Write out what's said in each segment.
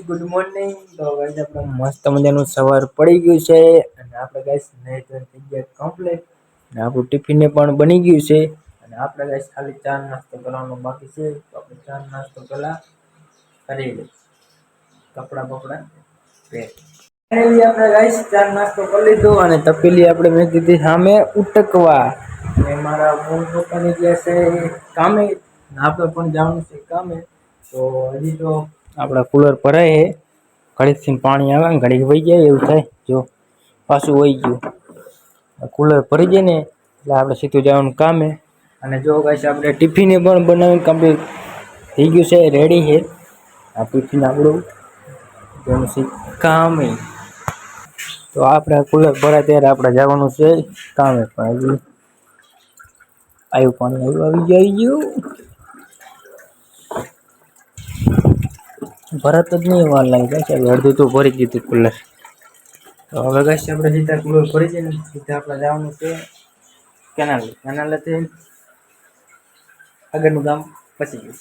Good morning. તો guys આપણે મસ્ત મજાનું સવાર પડી ગયું છે અને આપણે ગાઈસ નેચર થઈ ગયા કમ્પ્લીટ અને આપણું ટિફિન પણ બની ગયું છે અને આપણે ગાઈસ ખાલી ચા નાસ્તો કરવાનો બાકી છે. તો આપણે ચા નાસ્તો પેલા કરી લઈએ. કપડા બપડા પહેર આપણે ગાઈસ ચા નાસ્તો કરી લીધો અને તપેલી આપણે મેં દીધી સામે ઉટકવા અને મારા મમ્મી પપ્પાની ગયા છે કામે. આપણે પણ જવાનું છે કામે. તો હજી તો આપડા કુલર ભરાય છે. ઘડીક થી પાણી આવે ને ઘડીક વહી જાય એવું થાય. જો પાછું વહી ગયું. કુલર ભરી જાય ને એટલે આપણે સીધું જવાનું કામે. અને જો ગાઈસ આપણે ટિફિન પણ બનાવી કમ્પ્લીટ થઈ ગયું છે, રેડી છે. આ ટિફિન આપણું જવાનું છે કામે. તો આપણે કુલર ભરાય ત્યારે આપણે જવાનું છે કામે. પણ હજી આયુ પાણી આવી ગયું. ભરત જ નહીં વાર લાગે છે. અડધું તો ભરી દીધું કુલર. તો હવે ગાઈસ આપણે સીધા કુલર ભરી જાય ને સીધા આપણે જવાનું છે કેનાલે આગળનું કામ પતી ગયું.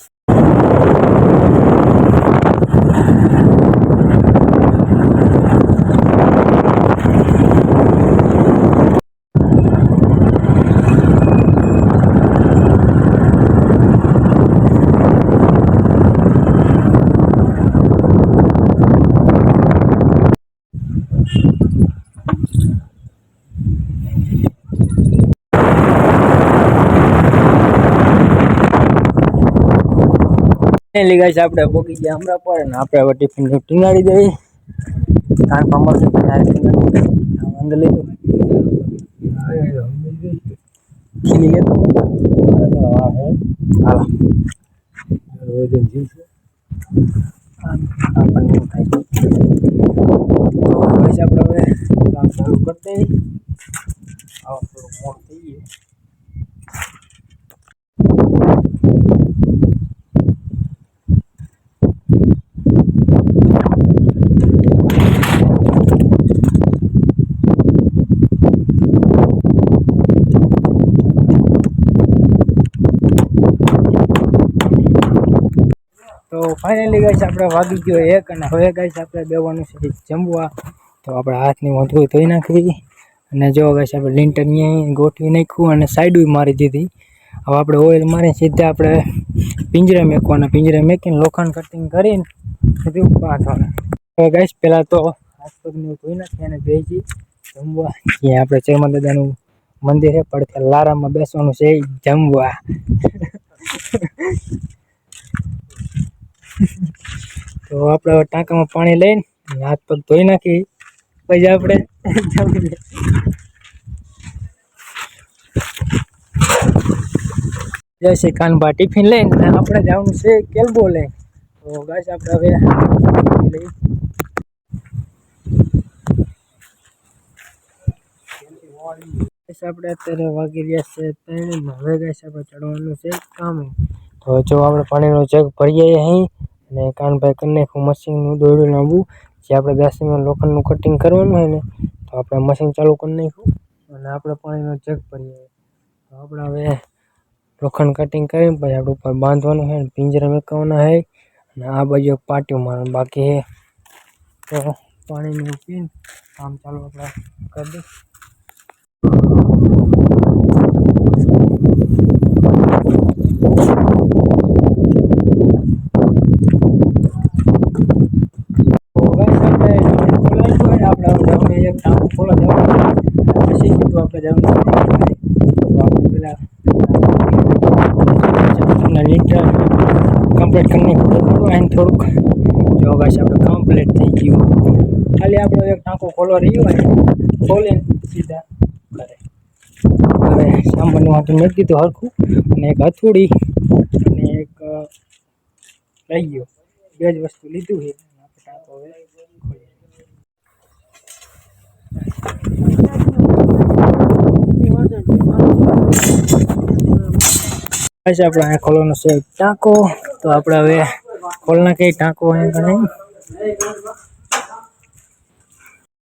ફાઇનલી ગાઈસ આપણે પોકી ગયા અમરાપર અને આપણે હવે ટિફિન ટીંગાડી દઈએ. કાન પામર અંદર લઈ ખીલી લેતો હાલો રોજન જીવ છે. આપણે હવે કામ ચાલુ કરते આવો થોડું મોડ થઈ ગયું. તો ફાઇનલી ગાઈસ આપણે વાગી ગયો 1 અને હવે ગાઈસ આપણે બેવાનું છે જમવા. તો આપણે હાથની મોઢું ધોઈ નાખી અને જો ગાઈસ આપણે લીંટર અહીંયા ગોઠવી નાખ્યું અને સાઈડ મારી દીધી. હવે આપણે ઓઇલ મારીને સીધા આપણે પિંજરા મેકવાના. પિંજરા મેકીને લોખંડ કટિંગ કરીને સીધું બાંધવાના. હવે ગાઈસ પહેલાં તો હાથ પગને ધોઈ નાખીએ અને બેસી જમવા. ત્યાં આપણે ચેમા દાદાનું મંદિર છે પડખે લારામાં બેસવાનું છે જમવા. તો આપણે ટાંકામાં પાણી લઈને હાથ પગ ધોઈ નાખી પછી આપણે જમી જશે કાનબા ટિફિન લઈને આપણે જવાનું છે કેલબો લઈને. તો ગાઈસ આપણે હવે લઈ આપણે અત્યારે વાગી રહ્યા છે 3. હવે ગાઈસ આપણે ચડવાનું છે કામે. તો જો આપણે પાણીનો જગ ભરીએ અહીં અને કાનભાઈ કરી નાખ્યું મશીનનું દોરડું લાંબુ. જે આપણે 10 mm લોખંડનું કટિંગ કરવાનું હોય ને તો આપણે મશીન ચાલુ કરી નાખ્યું અને આપણે પાણીનો જગ ભરીએ. તો આપણે હવે લોખંડ કટિંગ કરીને પછી આપણે ઉપર બાંધવાનું છે, પિંજરા મેકવાના છે અને આ બાજુ પાટિયું મારવાનું બાકી છે. તો પાણીનું પીને કામ ચાલુ આપણે કરી દઈએ. કમ્પ્લીટ કરી થોડુંક જો ગાઈસ આપણે કમ્પ્લીટ થઈ ગયું. ખાલી આપણે એક ટાંકો ખોલવા રહ્યો હોય ખોલીને સીધા કરે. હવે સામાન્ય વાંધો મેં કીધું હરખું અને એક હથોડી અને એક લઈ ગયો. 2 જ વસ્તુ લીધું છે. ટાંકો હવે ખોલીએ. આપણે ખોલવાનો છે ટાંકો. તો આપણે હવે ખોલ નાખીએ ટાંકો. નહીં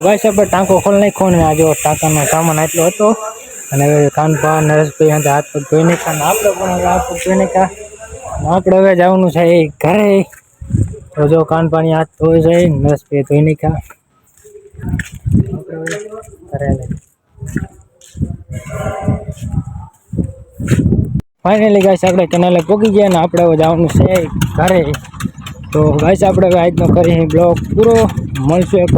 ગાઈસ આપણે ટાંકો ખોલ નાખ્યો ને આ જો ટાંકાનો સામાન આટલો હતો અને હવે કાનભા નરેશભાઈ હાથ પગ ધોઈ નાખ્યા. આપણે પણ હવે હાથ પગ ધોઈ નાખ્યા. આપણે હવે જવાનું છે ઘરે. તો તો જો કાન પાણી હાથ ધોઈ જાય નસ પે ધોઈ નહીં ખા ફાઇનલી ગાઈસ આપણે કેનાલે પહોંચી ગયા ને આપણે હવે જવાનું છે ઘરે. તો ગાઈસ આપણે આજનો કરી બ્લોગ પૂરો. મળશું એક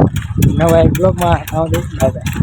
નવા એક બ્લોગમાં. Bye bye.